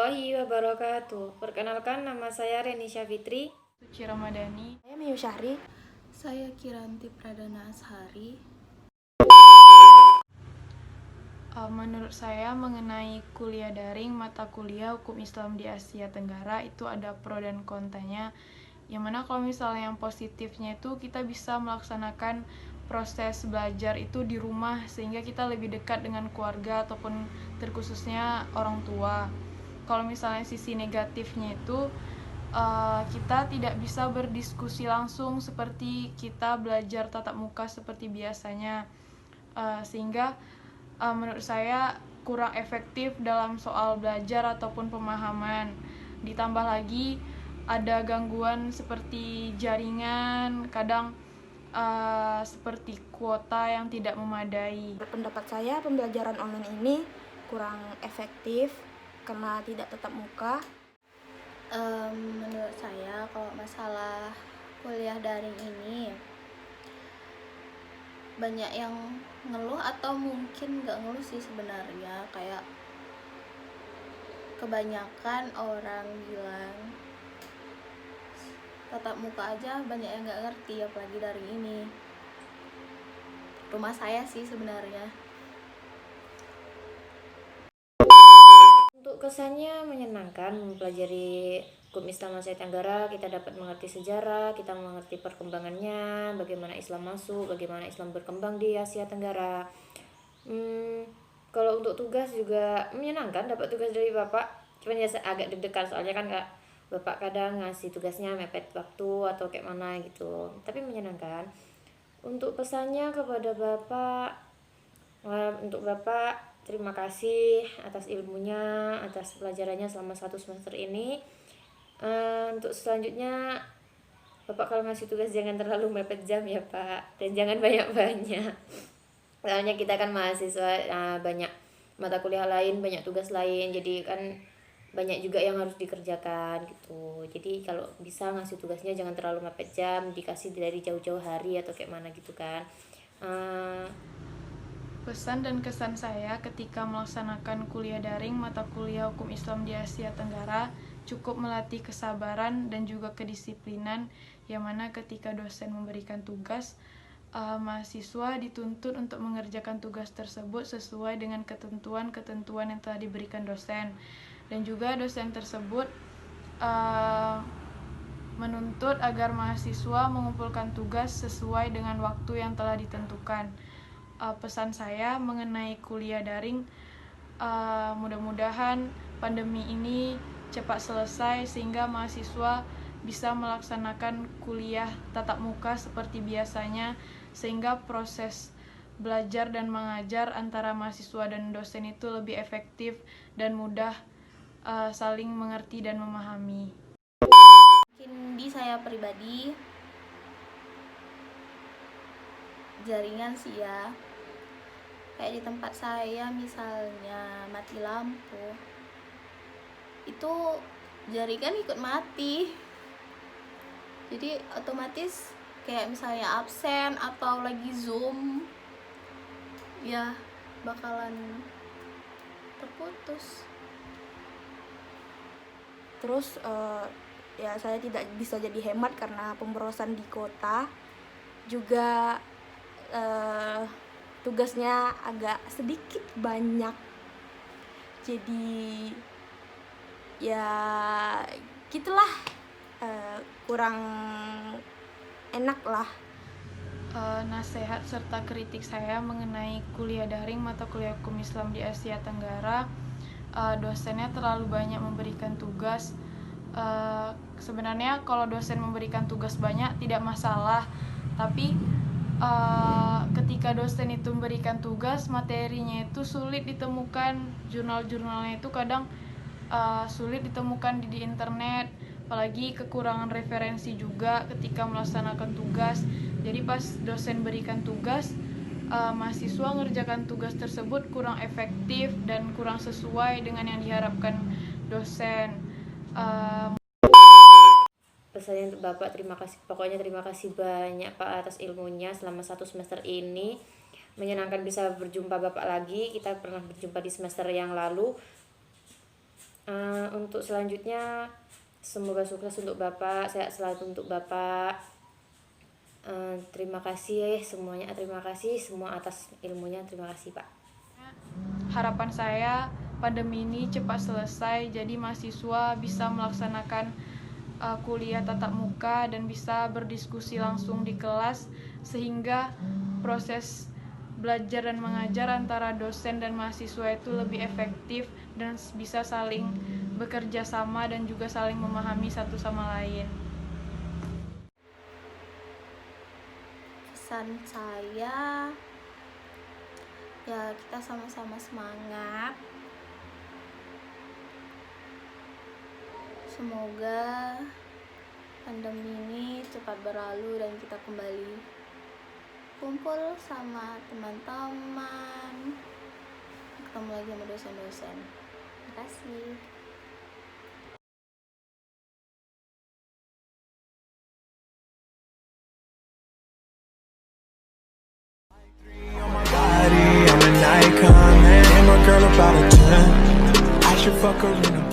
warahmatullahi wabarakatuh. Perkenalkan, nama saya Renisha Fitri. Suci Ramadhani. Saya Miyu Syahri. Saya Kiranti Pradana Ashari. Menurut saya mengenai kuliah daring, mata kuliah hukum Islam di Asia Tenggara itu ada pro dan kontranya. Yang mana kalau misalnya yang positifnya itu kita bisa melaksanakan proses belajar itu di rumah sehingga kita lebih dekat dengan keluarga ataupun terkhususnya orang tua. Kalau misalnya sisi negatifnya itu kita tidak bisa berdiskusi langsung seperti kita belajar tatap muka seperti biasanya, sehingga menurut saya kurang efektif dalam soal belajar ataupun pemahaman. Ditambah lagi ada gangguan seperti jaringan, kadang seperti kuota yang tidak memadai. Pendapat saya pembelajaran online ini kurang efektif karena tidak tatap muka. Menurut saya kalau masalah kuliah daring ini banyak yang ngeluh atau mungkin nggak ngeluh sih sebenarnya, kayak kebanyakan orang bilang tatap muka aja banyak yang nggak ngerti, apalagi daring ini. Rumah saya sih sebenarnya. Untuk kesannya menyenangkan mempelajari hukum Islam Asia Tenggara. Kita dapat mengerti sejarah, kita mengerti perkembangannya, bagaimana Islam masuk, bagaimana Islam berkembang di Asia Tenggara. Kalau untuk tugas juga menyenangkan, dapat tugas dari Bapak. Cuman ya agak deg-degan soalnya kan Kak, Bapak kadang ngasih tugasnya mepet waktu atau kayak mana gitu. Tapi menyenangkan. Untuk pesannya kepada Bapak, untuk Bapak terima kasih atas ilmunya, atas pelajarannya selama 1 semester ini. Untuk selanjutnya Bapak kalau ngasih tugas jangan terlalu mepet jam ya Pak, dan jangan banyak-banyak. Soalnya kita kan mahasiswa, banyak mata kuliah lain, banyak tugas lain, jadi kan banyak juga yang harus dikerjakan gitu. Jadi kalau bisa ngasih tugasnya jangan terlalu mepet jam, dikasih dari jauh-jauh hari atau kayak mana gitu kan. Pesan dan kesan saya ketika melaksanakan kuliah daring mata kuliah hukum Islam di Asia Tenggara cukup melatih kesabaran dan juga kedisiplinan, yang mana ketika dosen memberikan tugas, mahasiswa dituntut untuk mengerjakan tugas tersebut sesuai dengan ketentuan-ketentuan yang telah diberikan dosen. Dan juga dosen tersebut menuntut agar mahasiswa mengumpulkan tugas sesuai dengan waktu yang telah ditentukan. Pesan saya mengenai kuliah daring, mudah-mudahan pandemi ini cepat selesai sehingga mahasiswa bisa melaksanakan kuliah tatap muka seperti biasanya, sehingga proses belajar dan mengajar antara mahasiswa dan dosen itu lebih efektif dan mudah saling mengerti dan memahami. Mungkin di saya pribadi jaringan sih ya, kayak di tempat saya misalnya mati lampu itu jaringan ikut mati, jadi otomatis kayak misalnya absen atau lagi zoom ya bakalan terputus. Terus ya saya tidak bisa jadi hemat karena pemborosan di kota. Juga tugasnya agak sedikit banyak. Jadi ya gitulah, kurang enak lah. Nasihat serta kritik saya mengenai kuliah daring mata kuliah hukum Islam di Asia Tenggara, dosennya terlalu banyak memberikan tugas. Sebenarnya kalau dosen memberikan tugas banyak tidak masalah, tapi ketika dosen itu memberikan tugas, materinya itu sulit ditemukan, jurnal-jurnalnya itu kadang sulit ditemukan di internet, apalagi kekurangan referensi juga ketika melaksanakan tugas. Jadi pas dosen berikan tugas, mahasiswa mengerjakan tugas tersebut kurang efektif dan kurang sesuai dengan yang diharapkan dosen. Pesannya untuk Bapak, terima kasih, pokoknya terima kasih banyak Pak atas ilmunya selama 1 semester ini. Menyenangkan bisa berjumpa Bapak lagi, kita pernah berjumpa di semester yang lalu. Untuk selanjutnya, semoga sukses untuk Bapak, sehat selalu untuk Bapak. Terima kasih semuanya, terima kasih semua atas ilmunya, terima kasih Pak. Harapan saya pandemi ini cepat selesai, jadi mahasiswa bisa melaksanakan kuliah tatap muka dan bisa berdiskusi langsung di kelas, sehingga proses belajar dan mengajar antara dosen dan mahasiswa itu lebih efektif dan bisa saling bekerja sama dan juga saling memahami satu sama lain. Pesan saya, ya kita sama-sama semangat. Semoga pandemi ini cepat berlalu dan kita kembali kumpul sama teman-teman, ketemu lagi sama dosen-dosen. Terima kasih. On my body, I'm an icon, man. Ain't my girl about a 10. I should fuck her in a